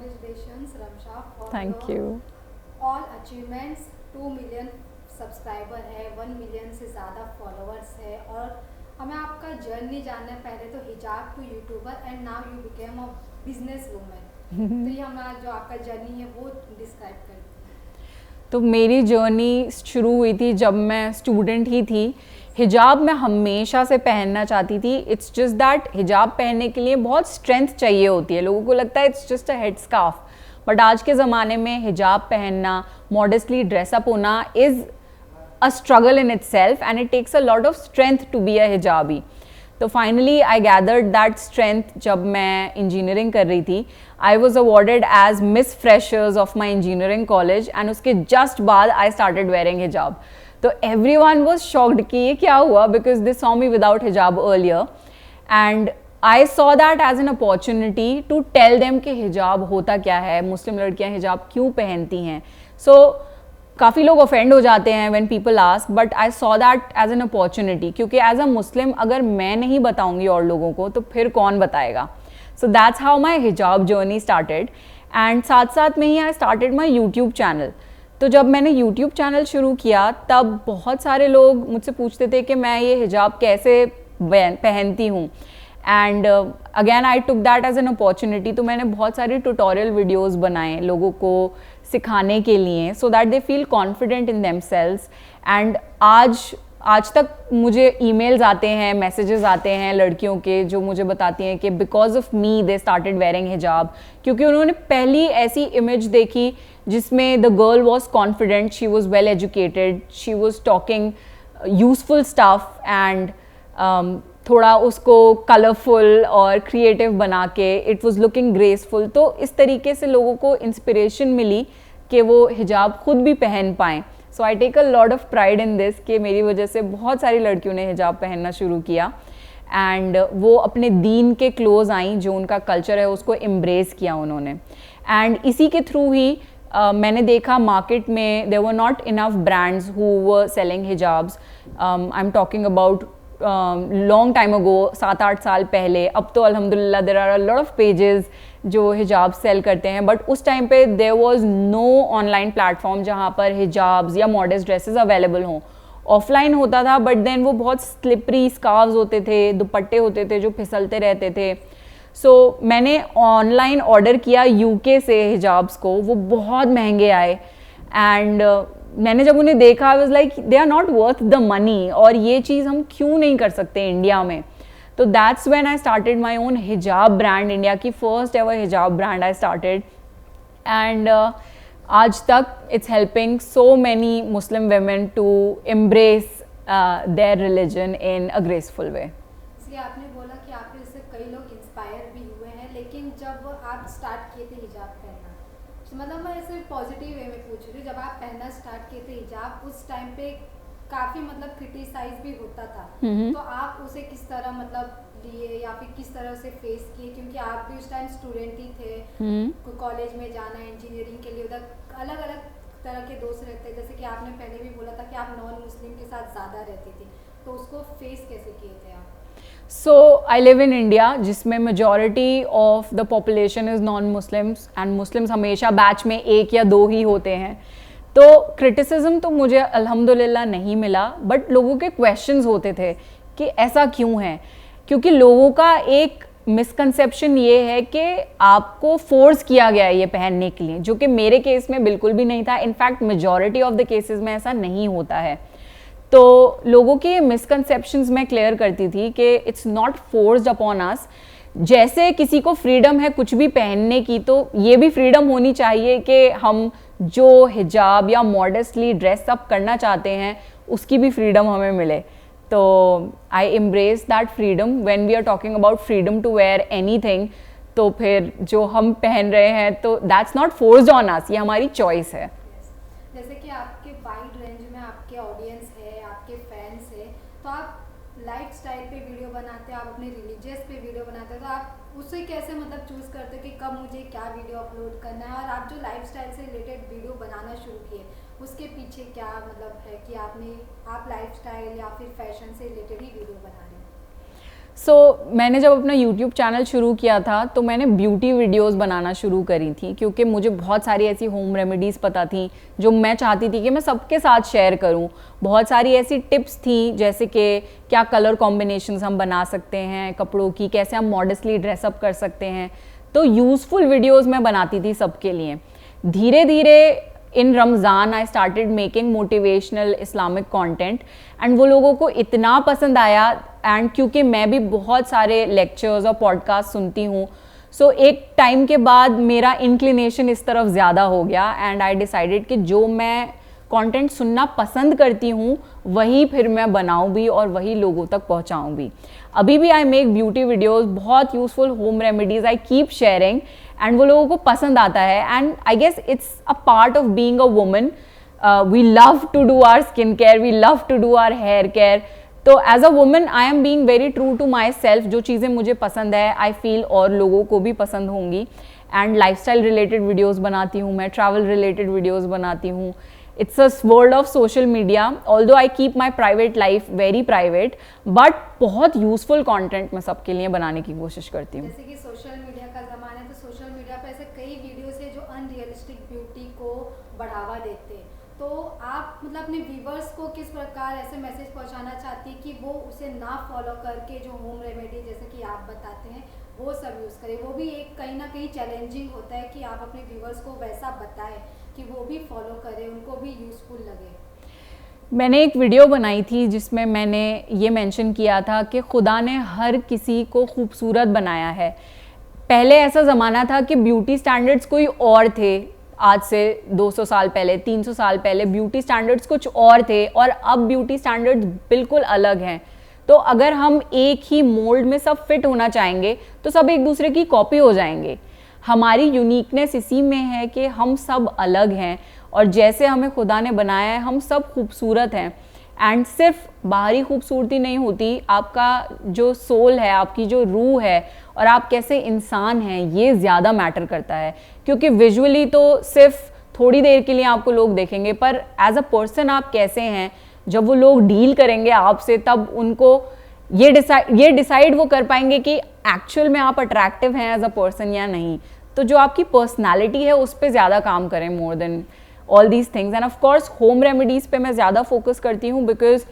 congratulations Ramsha for thank your you. all achievements। 2 million subscriber है, 1 million से ज़्यादा followers है, और हमें आपका जर्नी जानना है। पहले तो हिजाब to YouTuber and now you became a business woman. तो ये हमारा जो आपका जर्नी है वो डिस्क्राइब करते हैं। तो मेरी जर्नी शुरू हुई थी जब मैं स्टूडेंट ही थी। हिजाब मैं हमेशा से पहनना चाहती थी। इट्स जस्ट दैट हिजाब पहनने के लिए बहुत स्ट्रेंथ चाहिए होती है। लोगों को लगता है it's just a head scarf, but आज के ज़माने में हिजाब पहनना, मॉडेस्टली ड्रेसअप होना is a struggle in itself and it takes a lot of strength to be a hijabi. तो finally I gathered that strength जब मैं इंजीनियरिंग कर रही थी। I was awarded as miss freshers of my engineering college and उसके just बाद I started wearing हिजाब। तो एवरी वन वॉज शॉक्ड कि ये क्या हुआ, because they saw me without hijab earlier and I saw that as an opportunity to tell them कि हिजाब होता क्या है, मुस्लिम लड़कियां हिजाब क्यों पहनती हैं। सो काफ़ी लोग ऑफेंड हो जाते हैं when people ask, but I saw that as an opportunity, क्योंकि एज अ मुस्लिम अगर मैं नहीं बताऊंगी और लोगों को तो फिर कौन बताएगा। सो दैट्स हाउ माई हिजाब जर्नी स्टार्टेड एंड साथ साथ में ही I started my YouTube channel. तो जब मैंने यूट्यूब चैनल शुरू किया तब बहुत सारे लोग मुझसे पूछते थे कि मैं ये हिजाब कैसे पहनती हूँ, and again I took that as an opportunity. तो मैंने बहुत सारे ट्यूटोरियल वीडियोज़ बनाए लोगों को सिखाने के लिए, सो that they feel confident in themselves. And आज तक मुझे ईमेल्स आते हैं, मैसेजेस आते हैं लड़कियों के जो मुझे बताती हैं कि because of me they started wearing हिजाब, क्योंकि उन्होंने पहली ऐसी इमेज देखी जिसमें the girl was confident, she was well educated, she was talking useful stuff and थोड़ा उसको कलरफुल और क्रिएटिव बना के इट वॉज लुकिंग ग्रेसफुल। तो इस तरीके से लोगों को इंस्पिरेशन मिली कि वो हिजाब खुद भी पहन पाएँ। So I take a lot of pride in this कि मेरी वजह से बहुत सारी लड़कियों ने हिजाब पहनना शुरू किया एंड वो अपने दीन के क्लोज आई, जो उनका कल्चर है उसको एम्ब्रेस किया उन्होंने। एंड इसी के थ्रू ही मैंने देखा मार्केट में there were not enough brands who were selling hijabs. I am talking about long time ago, 7-8 साल पहले। अब तो अल्हम्दुलिल्लाह there are a lot of pages जो हिजाब सेल करते हैं, बट उस टाइम पे there was no online platform जहाँ पर हिजाब्स या मॉडर्न ड्रेसेस अवेलेबल हों। ऑफलाइन होता था बट देन वो बहुत स्लिपरी स्कार्व्स होते थे, दुपट्टे होते थे जो फिसलते रहते थे। सो मैंने ऑनलाइन ऑर्डर किया यूके से हिजाब्स को, वो बहुत महंगे आए एंड मैंने जब उन्हें देखा I was like they are not worth the money, और ये चीज़ हम क्यों नहीं कर सकते इंडिया में। तो that's when I started my own hijab brand, India की first ever hijab brand I started and आज तक it's helping so many Muslim women to embrace their religion in a graceful way. इसलिए आपने बोला कि आपके इससे कई लोग इंस्पायर भी हुए हैं, लेकिन जब आप स्टार्ट किए थे हिजाब पहनना, मतलब मैं ऐसे पॉजिटिव वे में पूछ रही हूँ, जब आप पहनना स्टार्ट किए थे हिजाब उस टाइम पे काफ़ी मतलब क्रिटिसाइज भी होता था, तो आप उसे किस तरह मतलब लिए या फिर किस तरह से फेस किए, क्योंकि आप भी उस टाइम स्टूडेंट ही थे, कॉलेज में जाना इंजीनियरिंग के लिए, उधर अलग अलग तरह के दोस्त रहते हैं, जैसे कि आपने पहले भी बोला था कि आप नॉन मुस्लिम के साथ ज़्यादा रहती थी, तो उसको फेस कैसे किए थे आप? सो आई लिव इन इंडिया जिसमें majority of the population is non Muslims and Muslims हमेशा बैच में 1 या 2 ही होते हैं। तो क्रिटिसिज्म तो मुझे अल्हम्दुलिल्लाह नहीं मिला, बट लोगों के क्वेश्चंस होते थे कि ऐसा क्यों है, क्योंकि लोगों का एक मिसकंसेप्शन ये है कि आपको फोर्स किया गया है ये पहनने के लिए, जो कि मेरे केस में बिल्कुल भी नहीं था। In fact majority of the cases में ऐसा नहीं होता है। तो लोगों के मिसकंसेप्शंस मैं क्लियर करती थी कि it's not forced upon us. जैसे किसी को फ्रीडम है कुछ भी पहनने की, तो ये भी फ्रीडम होनी चाहिए कि हम जो हिजाब या मॉडेस्टली ड्रेस अप करना चाहते हैं उसकी भी फ्रीडम हमें मिले। तो I embrace that freedom when we are talking about freedom to wear anything. तो फिर जो हम पहन रहे हैं तो that's not forced on us, ये हमारी चॉइस है। जैसे कि आपके वाइड रेंज में आपके ऑडियंस है, आपके फैंस है, तो आप लाइफ स्टाइल पे वीडियो बनाते हैं, आप अपने रिलीजियस पे वीडियो बनाते हैं, तो आप उससे कैसे मतलब चूज़ करते हो कि कब मुझे क्या वीडियो अपलोड करना है, और आप जो लाइफ स्टाइल से रिलेटेड वीडियो बनाना शुरू किए उसके पीछे क्या मतलब है कि आप लाइफ स्टाइल या फिर फैशन से रिलेटेड ही वीडियो बना रहे हैं? मैंने जब अपना YouTube चैनल शुरू किया था तो मैंने ब्यूटी वीडियोस बनाना शुरू करी थी, क्योंकि मुझे बहुत सारी ऐसी होम रेमेडीज़ पता थी जो मैं चाहती थी कि मैं सबके साथ शेयर करूं। बहुत सारी ऐसी टिप्स थी, जैसे कि क्या कलर कॉम्बिनेशंस हम बना सकते हैं कपड़ों की, कैसे हम मॉडेस्टली ड्रेसअप कर सकते हैं। तो यूज़फुल वीडियोज़ मैं बनाती थी सबके लिए। धीरे धीरे in Ramzan I started making motivational Islamic content, and वो लोगों को इतना पसंद आया। एंड क्योंकि मैं भी बहुत सारे लेक्चर्स और पॉडकास्ट सुनती हूँ, सो एक टाइम के बाद मेरा इंक्लिनेशन इस तरफ ज़्यादा हो गया, एंड आई डिसाइडेड कि जो मैं कंटेंट सुनना पसंद करती हूँ वही फिर मैं बनाऊँ भी और वही लोगों तक पहुँचाऊँ भी। अभी भी आई मेक ब्यूटी वीडियोज़, बहुत useful home remedies I keep sharing, and वो लोगों को पसंद आता है। And I guess it's a part of being a woman. We love to do our skin care, we love to do our hair care. तो as a woman I am being very true to my self. जो चीज़ें मुझे पसंद है I feel और लोगों को भी पसंद होंगी। एंड लाइफस्टाइल रिलेटेड वीडियोज़ बनाती हूँ मैं, ट्रैवल रिलेटेड वीडियोज़ बनाती हूँ। It's a world of social media, although I keep my private life very private, but बहुत यूजफुल कंटेंट मैं सबके लिए बनाने की कोशिश करती हूँ। जैसे कि सोशल मीडिया का ज़माना है, तो सोशल मीडिया पर ऐसे कई वीडियोस है जो अनरियलिस्टिक ब्यूटी को बढ़ावा देते हैं। तो आप मतलब अपने व्यूवर्स को किस प्रकार ऐसे मैसेज पहुंचाना चाहती हैं कि वो उसे ना फॉलो करके जो होम रेमेडी जैसे कि आप बताते हैं वो सब यूज़ करें? वो भी एक कहीं ना कहीं चैलेंजिंग होता है कि आप अपने व्यूवर्स को वैसा बताएं कि वो भी फॉलो करें, उनको भी यूज़फुल लगे। मैंने एक वीडियो बनाई थी जिसमें मैंने ये मेंशन किया था कि खुदा ने हर किसी को खूबसूरत बनाया है। पहले ऐसा ज़माना था कि ब्यूटी स्टैंडर्ड्स कोई और थे। आज से 200 साल पहले, 300 साल पहले ब्यूटी स्टैंडर्ड्स कुछ और थे, और अब ब्यूटी स्टैंडर्ड्स बिल्कुल अलग हैं। तो अगर हम एक ही मोल्ड में सब फिट होना चाहेंगे तो सब एक दूसरे की कॉपी हो जाएंगे। हमारी यूनिकनेस इसी में है कि हम सब अलग हैं, और जैसे हमें खुदा ने बनाया है हम सब खूबसूरत हैं। एंड सिर्फ बाहरी खूबसूरती नहीं होती, आपका जो सोल है, आपकी जो रूह है, और आप कैसे इंसान हैं, ये ज़्यादा मैटर करता है। क्योंकि विजुअली तो सिर्फ थोड़ी देर के लिए आपको लोग देखेंगे, पर एज अ पर्सन आप कैसे हैं, जब वो लोग डील करेंगे आपसे तब उनको ये डिसाइड वो कर पाएंगे कि एक्चुअल में आप अट्रैक्टिव हैं एज अ पर्सन या नहीं। तो जो आपकी पर्सनालिटी है उस पर ज़्यादा काम करें more than all these things. And of course home remedies पे मैं ज़्यादा फोकस करती हूँ, because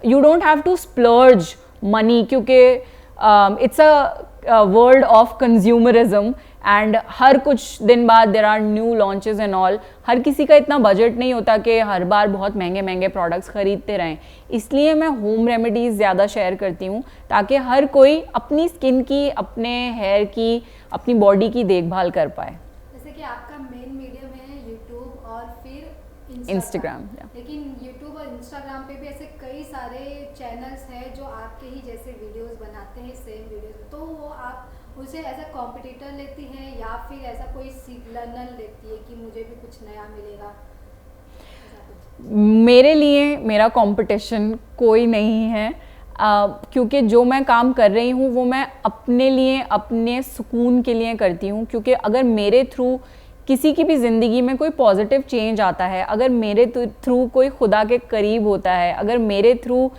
you don't have to splurge money, क्योंकि it's a world of consumerism, and हर कुछ दिन बाद there are new launches and all. हर किसी का इतना बजट नहीं होता कि हर बार बहुत महंगे महंगे प्रोडक्ट्स खरीदते रहें। इसलिए मैं होम रेमेडीज़ ज़्यादा शेयर करती हूँ, ताकि हर कोई अपनी स्किन की, अपने हेयर की, अपनी बॉडी की देखभाल कर पाए। जैसे कि आपका मेन मीडियम है यूट्यूब और फिर इंस्टाग्राम, लेकिन यूट्यूब और इंस्टाग्राम पे भी ऐसे कई सारे चैनल्स हैं जो आपके ही जैसे वीडियोस बनाते हैं सेम वीडियोस, तो वो आप उसे एज अ कॉम्पिटिटर लेती हैं या फिर ऐसा कोई सिग्नल लेती है कि मुझे भी कुछ नया मिलेगा? मेरे लिए मेरा कंपटीशन कोई नहीं है, क्योंकि जो मैं काम कर रही हूँ वो मैं अपने लिए, अपने सुकून के लिए करती हूँ। क्योंकि अगर मेरे थ्रू किसी की भी ज़िंदगी में कोई पॉजिटिव चेंज आता है, अगर मेरे थ्रू कोई खुदा के करीब होता है, अगर मेरे थ्रू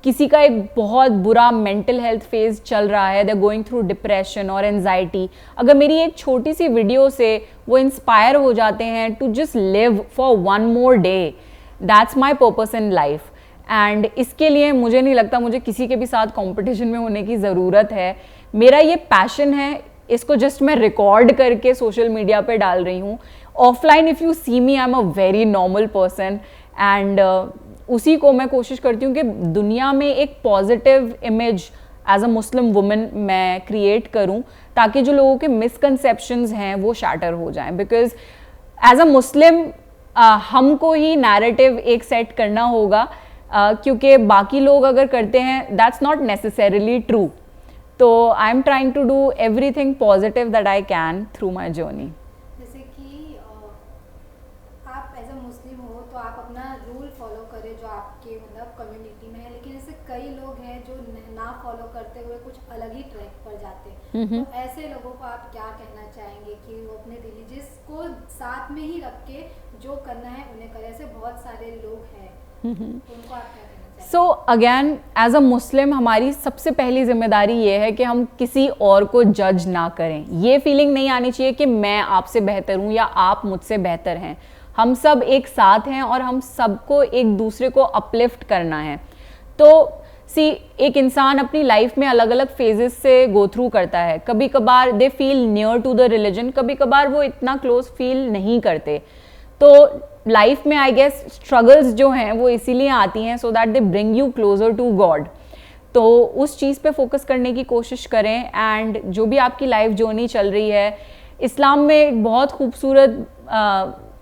किसी का एक बहुत बुरा मेंटल हेल्थ फेज चल रहा है, दे गोइंग थ्रू डिप्रेशन और एंजाइटी, अगर मेरी एक छोटी सी वीडियो से वो इंस्पायर हो जाते हैं to just live for one more day, that's my purpose in life. And इसके लिए मुझे नहीं लगता मुझे किसी के भी साथ कंपटीशन में होने की ज़रूरत है। मेरा ये पैशन है, इसको जस्ट मैं रिकॉर्ड करके सोशल मीडिया पे डाल रही हूँ। Offline if you see me, I am a very normal person, and उसी को मैं कोशिश करती हूँ कि दुनिया में एक positive image as a Muslim woman मैं क्रिएट करूँ, ताकि जो लोगों के मिसकंसेप्शंस हैं वो शैटर हो जाएं। बिकॉज एज अ मुस्लिम हमको ही नैरेटिव एक सेट करना होगा, क्योंकि बाकी लोग अगर करते हैं दैट्स नॉट नेसेसरीली ट्रू। तो I am trying to do everything positive that I can through my journey. जैसे कि आप एज अ मुस्लिम हो तो आप अपना रूल फॉलो करें जो आपके मतलब कम्युनिटी में है, लेकिन ऐसे कई लोग हैं जो ना फॉलो करते हुए कुछ अलग ही ट्रैक पर जाते हैं। तो ऐसे लोगों को आप क्या कहना चाहेंगे कि वो अपने रिलीजियस को साथ में ही रख के जो करना है उन्हें करें? ऐसे बहुत सारे लोग हैं, तो उनको आप क्या कहना चाहेंगे? सो अगेन एज अ मुस्लिम हमारी सबसे पहली जिम्मेदारी ये है कि हम किसी और को जज ना करें। ये फीलिंग नहीं आनी चाहिए कि मैं आपसे बेहतर हूँ या आप मुझसे बेहतर हैं। हम सब एक साथ हैं और हम सबको एक दूसरे को अपलिफ्ट करना है। तो सी एक इंसान अपनी लाइफ में अलग अलग फेजेस से गो थ्रू करता है। कभी कभार they feel near to the religion, कभी कभार वो इतना क्लोज फील नहीं करते। तो लाइफ में आई गेस स्ट्रगल्स जो हैं वो इसीलिए आती हैं so that they bring you closer to God. तो उस चीज़ पे फोकस करने की कोशिश करें। एंड जो भी आपकी लाइफ जर्नी चल रही है, इस्लाम में एक बहुत खूबसूरत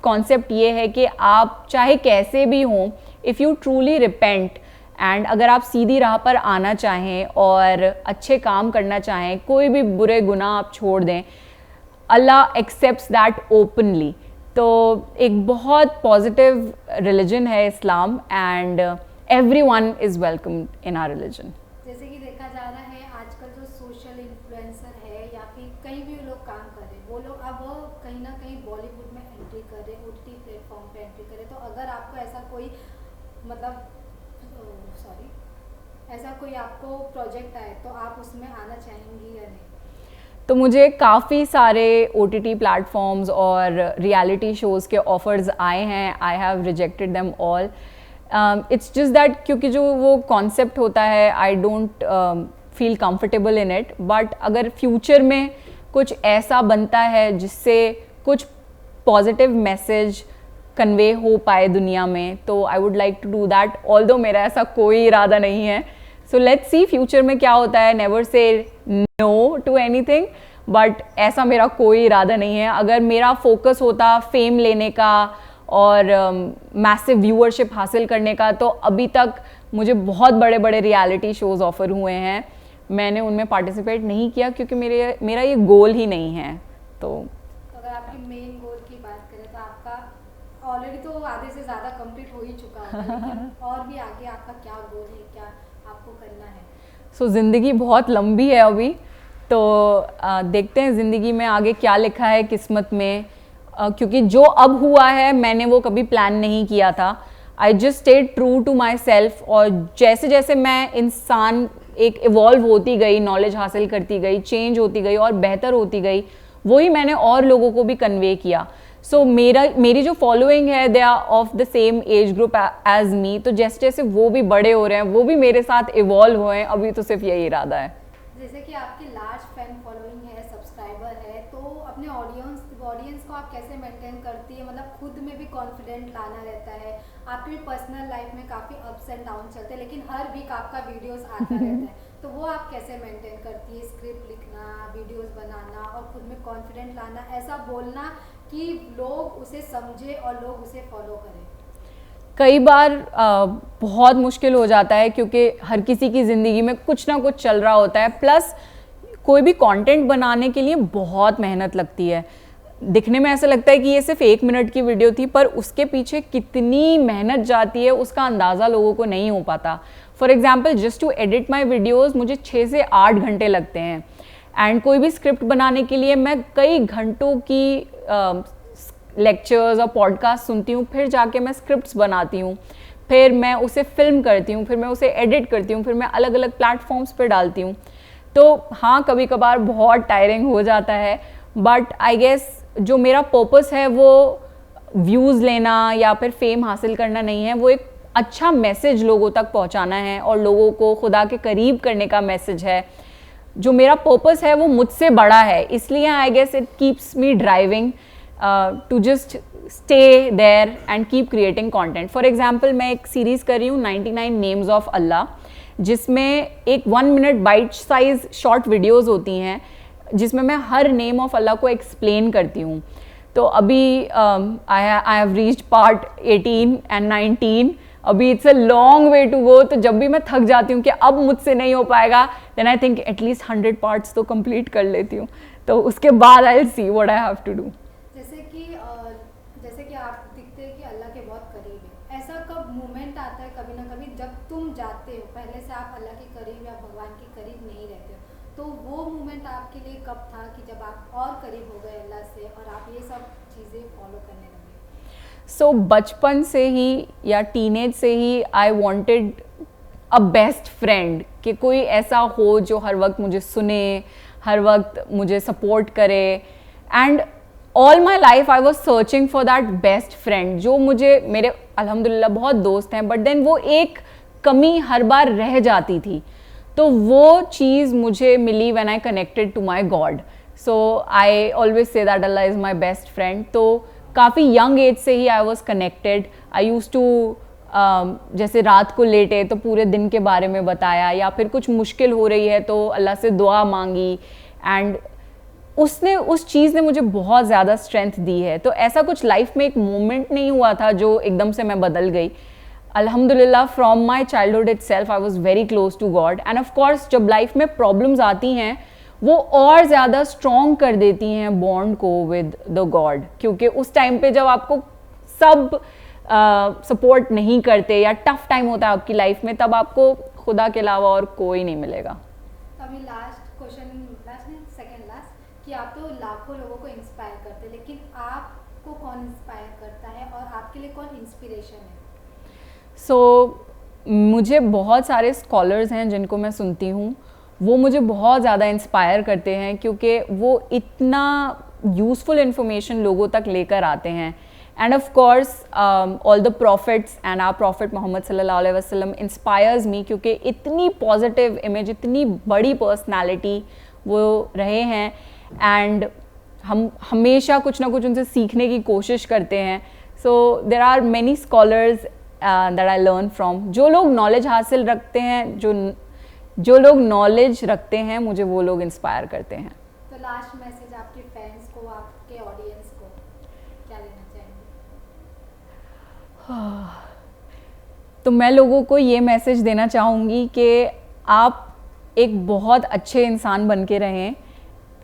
कॉन्सेप्ट ये है कि आप चाहे कैसे भी हों, if you truly repent and अगर आप सीधी राह पर आना चाहें और अच्छे काम करना चाहें, कोई भी बुरे गुनाह आप छोड़ दें, अल्लाह एक्सेप्ट्स दैट ओपनली। तो एक बहुत पॉजिटिव रिलीजन है Islam and everyone is welcome in our religion. जैसे कि देखा जा रहा है आजकल जो सोशल इन्फ्लुएंसर है या फिर कहीं भी लोग काम कर रहे हैं, वो लोग अब कहीं ना कहीं बॉलीवुड में एंट्री कर रहे हैं, OTT प्लेटफॉर्म पे एंट्री कर रहे हैं। तो अगर आपको ऐसा कोई मतलब ऐसा कोई आपको प्रोजेक्ट आए तो आप उसमें आना चाहेंगी या नहीं? तो मुझे काफ़ी सारे OTT प्लेटफॉर्म्स और रियलिटी शोज़ के ऑफ़र्स आए हैं। I have rejected them all. It's just that क्योंकि जो वो कॉन्सेप्ट होता है I don't feel comfortable in it. But अगर फ्यूचर में कुछ ऐसा बनता है जिससे कुछ पॉजिटिव मैसेज कन्वे हो पाए दुनिया में, तो I would like to do that. Although मेरा ऐसा कोई इरादा नहीं है। सो लेट्स सी फ्यूचर में क्या होता है। Never say no to anything, but ऐसा मेरा कोई इरादा नहीं है। अगर मेरा फोकस होता फेम लेने का और मैसिव व्यूअरशिप हासिल करने का, तो अभी तक मुझे बहुत बड़े बड़े रियलिटी शोज़ ऑफर हुए हैं, मैंने उनमें पार्टिसिपेट नहीं किया क्योंकि मेरा ये गोल ही नहीं है। तो अगर आपकी मेन गोल की बात करें तो आपका ऑलरेडी तो आधे से ज़्यादा कंप्लीट हो ही चुका होगा, लेकिन और भी आगे आपका क्या गोल है, क्या आपको करना है? सो ज़िंदगी बहुत लंबी है अभी, तो देखते हैं ज़िंदगी में आगे क्या लिखा है किस्मत में। क्योंकि जो अब हुआ है मैंने वो कभी प्लान नहीं किया था। I just stayed true to my self, और जैसे जैसे मैं इंसान एक इवॉल्व होती गई, नॉलेज हासिल करती गई, चेंज होती गई और बेहतर होती गई, वही मैंने और लोगों को भी कन्वे किया। सो मेरी जो फॉलोइंग है they are of the same age group as me. तो जैसे जैसे वो भी बड़े हो रहे हैं, वो भी मेरे साथ इवॉल्व हुए हैं। अभी तो सिर्फ यही इरादा है। जैसे कि आपकी लार्ज फैन फॉलोइंग है, सब्सक्राइबर है, तो अपने ऑडियंस को आप कैसे मेंटेन करती है? मतलब खुद में भी कॉन्फिडेंट लाना रहता है, आपकी पर्सनल लाइफ में काफ़ी अप्स एंड डाउन चलते हैं, लेकिन हर वीक आपका वीडियोस आता रहता है, तो वो आप कैसे मेंटेन करती है? स्क्रिप्ट लिखना, वीडियोस बनाना और खुद में कॉन्फिडेंट लाना, ऐसा बोलना कि लोग उसे समझे और लोग उसे फॉलो करें। कई बार बहुत मुश्किल हो जाता है क्योंकि हर किसी की ज़िंदगी में कुछ ना कुछ चल रहा होता है। प्लस कोई भी कंटेंट बनाने के लिए बहुत मेहनत लगती है। दिखने में ऐसा लगता है कि ये सिर्फ 1 मिनट की वीडियो थी, पर उसके पीछे कितनी मेहनत जाती है उसका अंदाज़ा लोगों को नहीं हो पाता। For example, just to edit my videos मुझे 6 से 8 घंटे लगते हैं। एंड कोई भी स्क्रिप्ट बनाने के लिए मैं कई घंटों की लेक्चर्स और पॉडकास्ट सुनती हूँ, फिर जाके मैं स्क्रिप्ट्स बनाती हूँ, फिर मैं उसे फिल्म करती हूँ, फिर मैं उसे एडिट करती हूँ, फिर मैं अलग अलग प्लेटफॉर्म्स पर डालती हूँ। तो हाँ, कभी कभार बहुत टायरिंग हो जाता है, बट आई गेस जो मेरा पर्पस है वो व्यूज़ लेना या फिर फेम हासिल करना नहीं है, वो एक अच्छा मैसेज लोगों तक पहुँचाना है और लोगों को खुदा के करीब करने का मैसेज है। जो मेरा पर्पस है वो मुझसे बड़ा है, इसलिए I guess it keeps me driving to just stay there and keep creating content. For example, मैं एक सीरीज़ कर रही हूँ 99 नेम्स ऑफ अल्लाह, जिसमें एक 1 minute bite size short videos होती हैं जिसमें मैं हर नेम ऑफ अल्लाह को एक्सप्लेन करती हूँ। तो अभी I have reached part 18 and 19। अभी it's a long way to go. तो जब भी मैं थक जाती हूँ कि अब मुझसे नहीं हो पाएगा, then I think at least 100 parts तो कंप्लीट कर लेती हूँ, तो उसके बाद I will see what I have to do. जैसे कि आप दिखते हैं कि अल्लाह के बहुत करीब है, ऐसा कब मोमेंट आता है कभी ना कभी जब तुम जाते हो, पहले से आप अल्लाह के करीब या भगवान के करीब नहीं रहते हो, तो वो मोमेंट आपके लिए कब था कि जब आप और करीब हो गए अल्लाह से और आप ये सब चीज़ें फॉलो करने लगे? सो बचपन से ही या टीनेज से ही I wanted a best friend, कि कोई ऐसा हो जो हर वक्त मुझे सुने, हर वक्त मुझे सपोर्ट करे। And all my life I was searching for that best friend, जो मुझे, मेरे अल्हम्दुलिल्लाह बहुत दोस्त हैं, बट देन वो एक कमी हर बार रह जाती थी। तो वो चीज़ मुझे मिली when I connected to my God. So I always say that Allah is my best friend. तो काफ़ी यंग एज से ही I was connected. I use to जैसे रात को लेटे तो पूरे दिन के बारे में बताया, या फिर कुछ मुश्किल हो रही है तो अल्लाह से दुआ मांगी, एंड उस चीज़ ने मुझे बहुत ज़्यादा स्ट्रेंथ दी है। तो ऐसा कुछ लाइफ में एक मोमेंट नहीं हुआ था जो एकदम से मैं बदल गई। अल्हम्दुलिल्लाह from my childhood itself I was very close to God. And of course जब लाइफ में प्रॉब्लम्स आती हैं वो और ज़्यादा स्ट्रॉन्ग कर देती हैं बॉन्ड को विद द गॉड, क्योंकि उस टाइम पे जब आपको सब सपोर्ट नहीं करते या टफ टाइम होता है आपकी लाइफ में, तब आपको खुदा के अलावा और कोई नहीं मिलेगा। अभी लास्ट क्वेश्चन, लास्ट नहीं सेकंड लास्ट, कि आप तो लाखों लोगों को इंस्पायर करते हैं, लेकिन आपको कौन इंस्पायर करता है और आपके लिए कौन इंस्पिरेशन है? मुझे बहुत सारे स्कॉलर्स हैं जिनको मैं सुनती हूँ, वो मुझे बहुत ज़्यादा इंस्पायर करते हैं, क्योंकि वो इतना यूज़फुल इंफॉर्मेशन लोगों तक लेकर आते हैं। And of course all the prophets and our prophet Muhammad सल्लल्लाहु अलैहि वसल्लम इंस्पायर्स मी, क्योंकि इतनी पॉजिटिव इमेज, इतनी बड़ी पर्सनालिटी वो रहे हैं, एंड हम हमेशा कुछ ना कुछ उनसे सीखने की कोशिश करते हैं। So there are many scholars that I learn from. जो लोग नॉलेज हासिल रखते हैं, जो लोग नॉलेज रखते हैं, मुझे वो लोग इंस्पायर करते हैं। तो लास्ट मैसेज आपके फैंस को, आपके ऑडियंस को क्या देना चाहेंगे? तो मैं लोगों को ये मैसेज देना चाहूँगी कि आप एक बहुत अच्छे इंसान बन के रहें,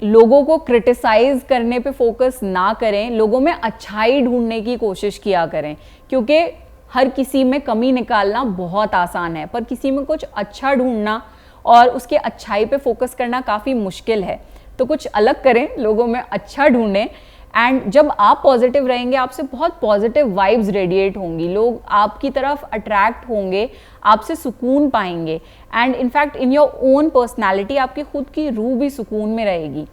लोगों को क्रिटिसाइज़ करने पे फोकस ना करें, लोगों में अच्छाई ढूंढने की कोशिश किया करें, क्योंकि हर किसी में कमी निकालना बहुत आसान है, पर किसी में कुछ अच्छा ढूंढना और उसके अच्छाई पे फोकस करना काफ़ी मुश्किल है। तो कुछ अलग करें, लोगों में अच्छा ढूंढें, एंड जब आप पॉजिटिव रहेंगे आपसे बहुत पॉजिटिव वाइब्स रेडिएट होंगी, लोग आपकी तरफ अट्रैक्ट होंगे, आपसे सुकून पाएंगे, and in fact in your own personality आपकी खुद की रूह भी सुकून में रहेगी।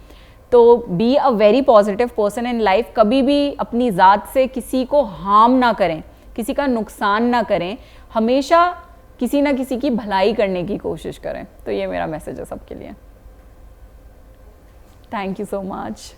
तो be a very positive person in life. कभी भी अपनी ज़ात से किसी को हार्म ना करें, किसी का नुकसान ना करें, हमेशा किसी ना किसी की भलाई करने की कोशिश करें। तो ये मेरा मैसेज है सबके लिए। Thank you so much.